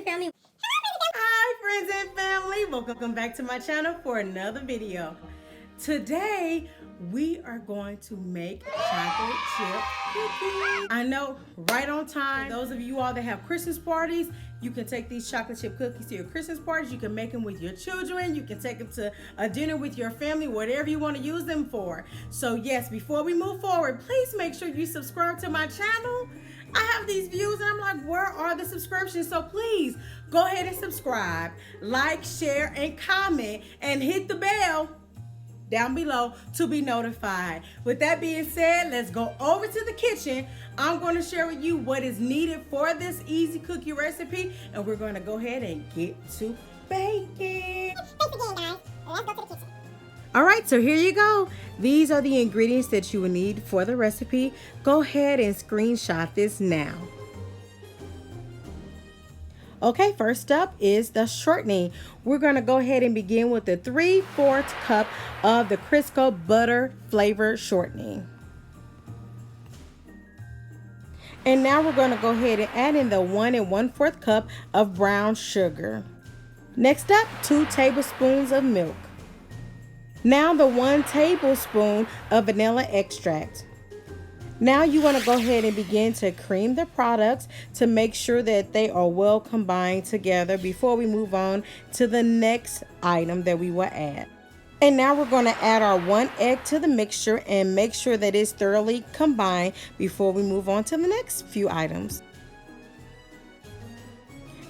family. Hi friends and family, welcome back to my channel for another video. Today we are going to make chocolate chip cookies. I know, right on time. For those of you all that have Christmas parties, you can take these chocolate chip cookies to your Christmas parties. You can make them with your children. You can take them to a dinner with your family, whatever you want to use them for. So yes, before we move forward, please make sure you subscribe to my channel. I have these views and I'm like, where are the subscriptions? So please go ahead and subscribe, like, share, and comment, and hit the bell down below to be notified. With that being said, let's go over to the kitchen. I'm going to share with you what is needed for this easy cookie recipe, and we're going to go ahead and get to baking. Thanks again, guys. Let's go to the kitchen. All right, so here you go. These are the ingredients that you will need for the recipe. Go ahead and screenshot this now. Okay, first up is the shortening. We're going to go ahead and begin with the 3/4 cup of the Crisco butter flavored shortening. And now we're going to go ahead and add in the 1 1/4 cup of brown sugar. Next up, 2 tablespoons of milk. Now the 1 tablespoon of vanilla extract. Now you want to go ahead and begin to cream the products to make sure that they are well combined together before we move on to the next item that we will add. And now we're going to add our 1 egg to the mixture and make sure that it's thoroughly combined before we move on to the next few items.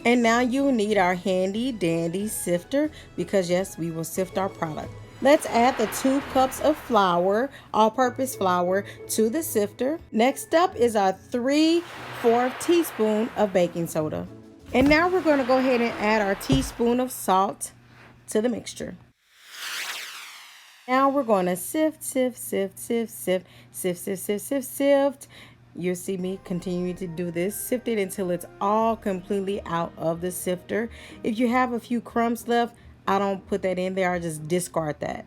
And now you will need our handy dandy sifter because yes, we will sift our product. Let's add the 2 cups of flour, all-purpose flour, to the sifter. Next up is our 3/4 teaspoon of baking soda. And now we're going to go ahead and add our teaspoon of salt to the mixture. Now we're going to sift. You'll see me continuing to do this. Sift it until it's all completely out of the sifter. If you have a few crumbs left, I don't put that in there, I just discard that.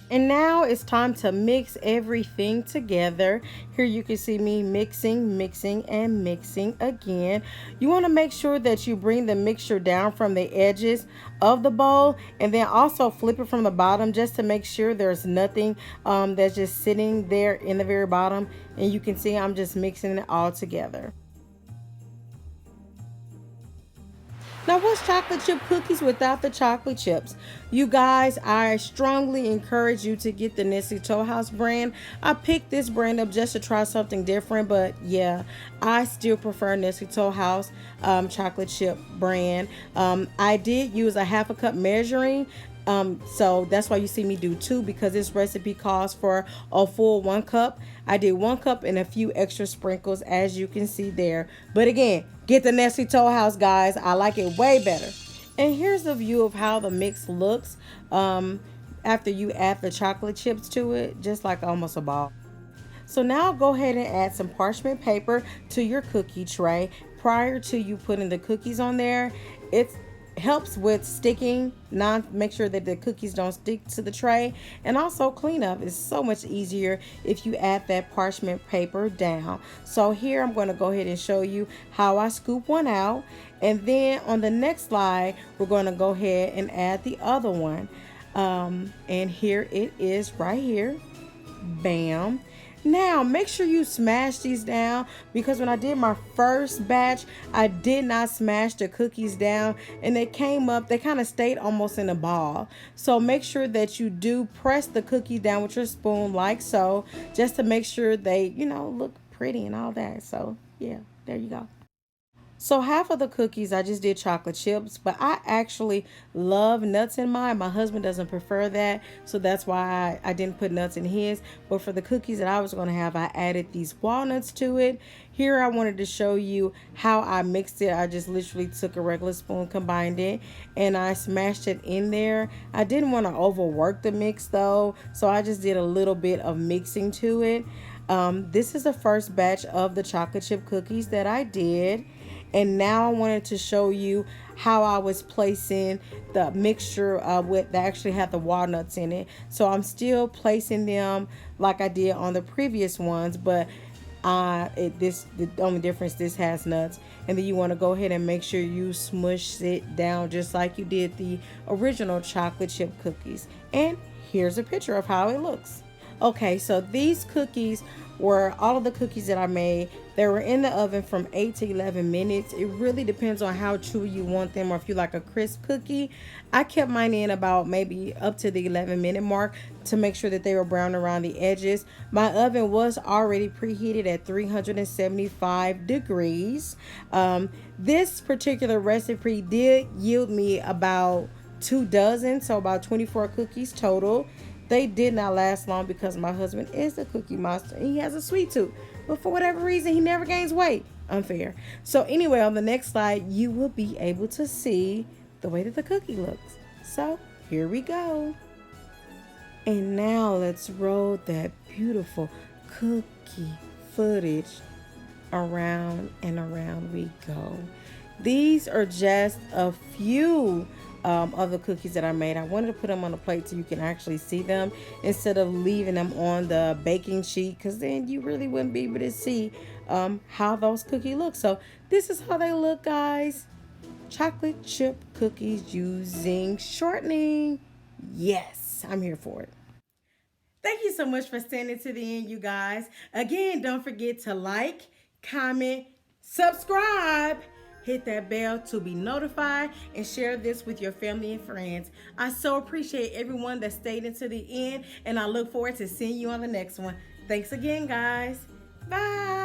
And now it's time to mix everything together. Here you can see me mixing again. You want to make sure that you bring the mixture down from the edges of the bowl and then also flip it from the bottom just to make sure there's nothing that's just sitting there in the very bottom. And you can see I'm just mixing it all together. Now, what's chocolate chip cookies without the chocolate chips? You guys, I strongly encourage you to get the Nestle Toll House brand. I picked this brand up just to try something different, but yeah, I still prefer Nestle Toll House chocolate chip brand. I did use a 1/2 cup measuring. So that's why you see me do 2 because this recipe calls for a full 1 cup. I did 1 cup and a few extra sprinkles as you can see there. But again, get the Nestle Toll House, guys. I like it way better. And here's a view of how the mix looks after you add the chocolate chips to it, just like almost a ball. So now go ahead and add some parchment paper to your cookie tray prior to you putting the cookies on there. It helps with sticking, make sure that the cookies don't stick to the tray, and also cleanup is so much easier if you add that parchment paper down. So here I'm going to go ahead and show you how I scoop one out, and then on the next slide we're going to go ahead and add the other one. And here it is right here. Bam. Now make sure you smash these down because when I did my first batch I did not smash the cookies down and they came up, they kind of stayed almost in a ball. So make sure that you do press the cookie down with your spoon like so, just to make sure they, you know, look pretty and all that. So yeah, there you go. So 1/2 of the cookies I just did chocolate chips, but I actually love nuts in mine. My husband doesn't prefer that, so that's why I didn't put nuts in his. But for the cookies that I was going to have, I added these walnuts to it. Here I wanted to show you how I mixed it. I just literally took a regular spoon, combined it, and I smashed it in there. I didn't want to overwork the mix though, so I just did a little bit of mixing to it. This is the first batch of the chocolate chip cookies that I did. And now I wanted to show you how I was placing the mixture that actually had the walnuts in it. So I'm still placing them like I did on the previous ones, but The only difference, this has nuts. And then you want to go ahead and make sure you smush it down just like you did the original chocolate chip cookies. And here's a picture of how it looks. Okay, so these cookies were all of the cookies that I made. They were in the oven from 8 to 11 minutes. It really depends on how chewy you want them, or if you like a crisp cookie. I kept mine in about maybe up to the 11-minute mark to make sure that they were brown around the edges. My oven was already preheated at 375 degrees. This particular recipe did yield me about 2 dozen, so about 24 cookies total. They did not last long because my husband is a cookie monster and he has a sweet tooth. But for whatever reason, he never gains weight. Unfair. So anyway, on the next slide, you will be able to see the way that the cookie looks. So here we go. And now let's roll that beautiful cookie footage around and around we go. These are just a few of the cookies that I made. I wanted to put them on a plate so you can actually see them instead of leaving them on the baking sheet, because then you really wouldn't be able to see how those cookies look. So this is how they look, guys. Chocolate chip cookies using shortening. Yes, I'm here for it. Thank you so much for standing to the end, you guys. Again, don't forget to like, comment, subscribe, hit that bell to be notified, and share this with your family and friends. I so appreciate everyone that stayed into the end, and I look forward to seeing you on the next one. Thanks again, guys. Bye.